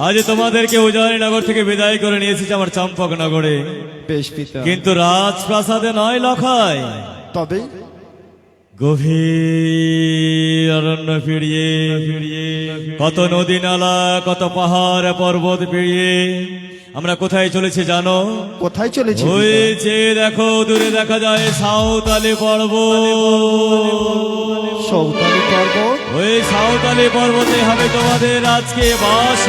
আজ তোমাদেরকে উজানিনগর থেকে বিদায় করে নিয়ে এসেছি আমার চম্পকনগরে। বেশ পিতা, কিন্তু রাজপ্রাসাদে নয় লখায়, তবে গভীর অরণ্য পেরিয়ে কত নদী নালা, কত পাহাড় পর্বত পেরিয়ে আমরা কোথায় চলেছি জানো? কোথায় চলেছি? ওই যে দেখো দূরে দেখা যায় সাঁওতালি পর্বত। সাঁওতালি পর্বত? ওই সাঁওতালি পর্বতে হবে তোমাদের আজকে বাস।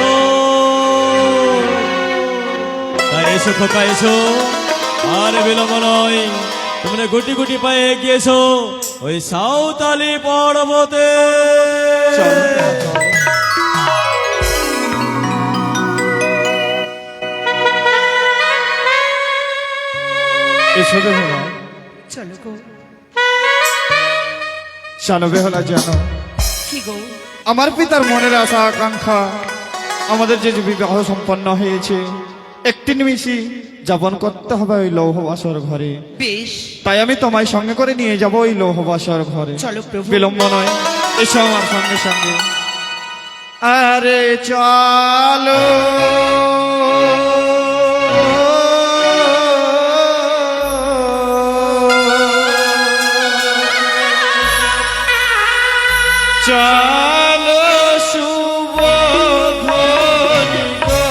তাই এসো খোকা, এসো, আর বিলম্ব নয়, তোমরা গুটি গুটি পায়ে এগিয়েছো ওই সাঁওতালি পর্বতে। এসো বেহুলা, চলো গো। জানো বেহুলা, জানো কি গো? আমার পিতার মনের আশা আকাঙ্ক্ষা আমাদের যে বিবাহ সম্পন্ন হয়েছে, একটি নিমিষই যাপন করতে হবে ওই লৌহবাসর ঘরে। বেশ, তাই আমি তোমায় সঙ্গে করে নিয়ে যাব ওই লৌহবাসর ঘরে। চলো প্রভু। বিলম্ব নয়, এসো আমার সঙ্গে সঙ্গে। আরে চলো চলো শুভ ধ্বনি গো।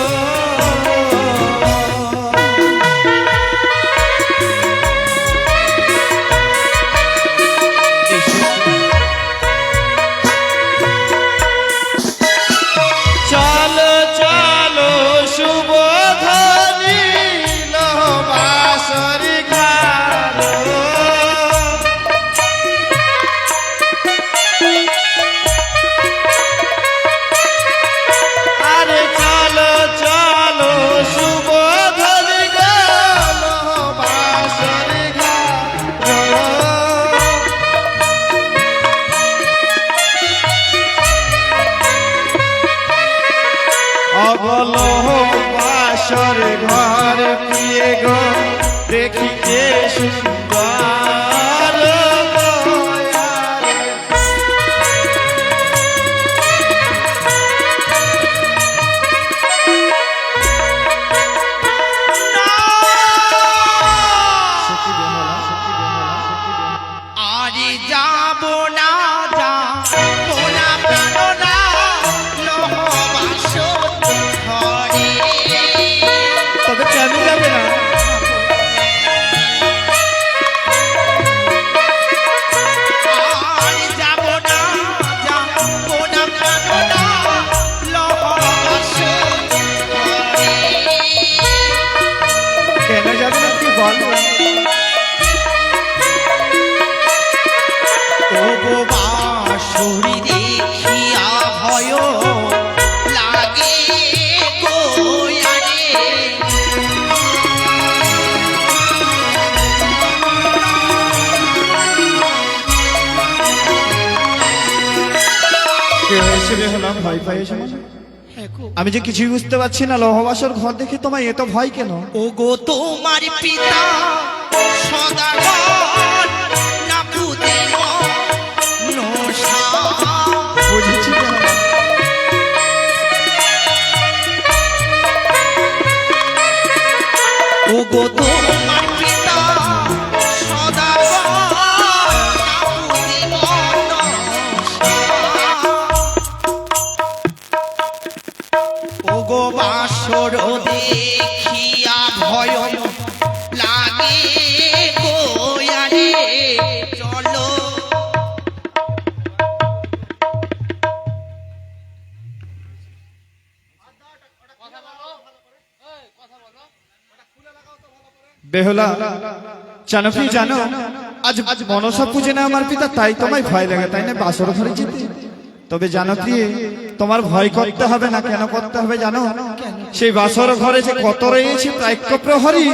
চলো চলো শুভ ধ্বনি লহবাসর ঘাট। আরে চলো চলো শুভ ধ্বনি গো লহবাসর ঘাট। অগল বাসর ঘর পিয়ে গো দেখিতে সুন্দর। আরে যাব না, যাবো না প্রাণনা লহবাসর ঘরে। তবে কেন যাবে না? আরে যাব না, যাবো না প্রাণনা লহবাসর ঘরে। কেন যাবে না কি বল? তবু বাঁশরি দেখিয়া ভয় লাগে গো আরে। কে হয়েছে বেহুলা, ভয় পাইছো? হ্যাঁ গো। আমি যে কিছুই বুঝতে পারছি না, লহবাসর ঘর দেখে তোমায় এত ভয় কেন? ও গো তোমার পিতা সদাগর না বুঝে নশা। বুঝেছি বেহুলা। ও গো তোমার পিতা সদাগর না বুঝে নশা। ও গো বাসর দেখিয়া ভয় লাগে গো আরে। চলো বেহুলা, জানো কি জানো, আজ মনসা পুজো না আমার পিতা, তাই তোমায় ভয় লাগে, তাই না বাসর ঘরে যেতে? তবে জানো কি, তোমার ভয় করতে হবে না। কেন করতে হবে জানো? সেই বাসর ঘরে যে কত রয়েছে প্রায়ক্য প্রহরী,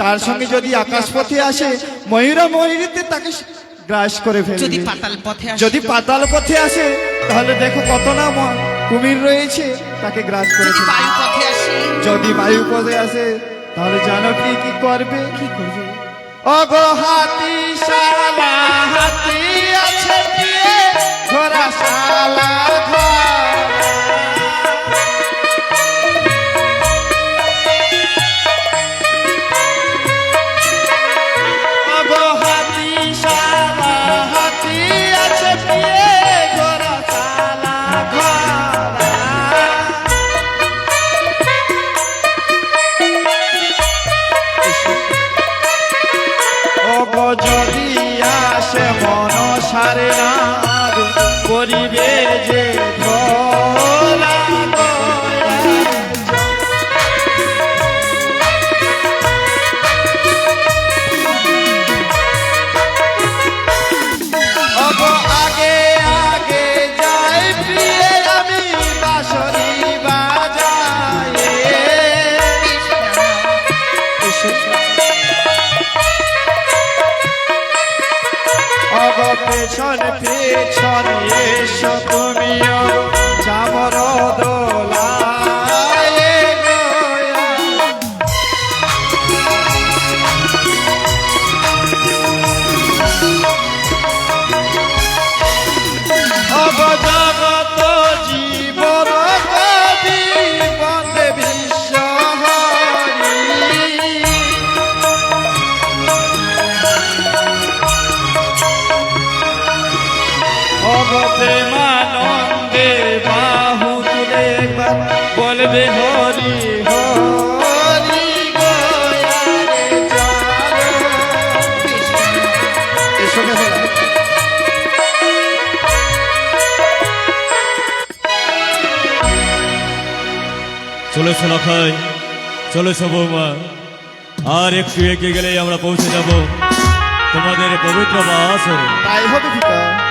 তার সঙ্গে যদি আকাশপথে আসে ময়ূরা ময়ূরীতে তাকে গ্রাস করে ফেলবে। যদি পাতাল পথে আসে, যদি পাতাল পথে আসে তাহলে দেখো কত না কুমির রয়েছে, তাকে গ্রাস করে যদি ফেলবে। বায়ু পথে আসে, যদি বায়ু পথে আসে তাহলে জানো কি কি করবে? কি করবে? অগো হাতি শালা হাতি আছে দিয়ে ঘোড়া শালা ঘোড়া গরিবের যে ধরা অগ আগে আগে যাই প্রিয়ে আমি বাঁশরি বাজায়ে অগ পেছন পেছন এসো তুমিও চামর দোলায় গয়া অগ জগত জীবন কবি বন্দে বিশ্ব হরি অগ প্রেমানন্দে বাহু তুলে একবার বলবে হরি হরি গয়া রে চলো এসো বেহুলা চলেছো লখাই, চলেছো বৌমা, আর একটু এগিয়ে গেলেই আমরা পৌঁছে যাব তোমাদের পবিত্র বাসরে। তাই হবে পিতা।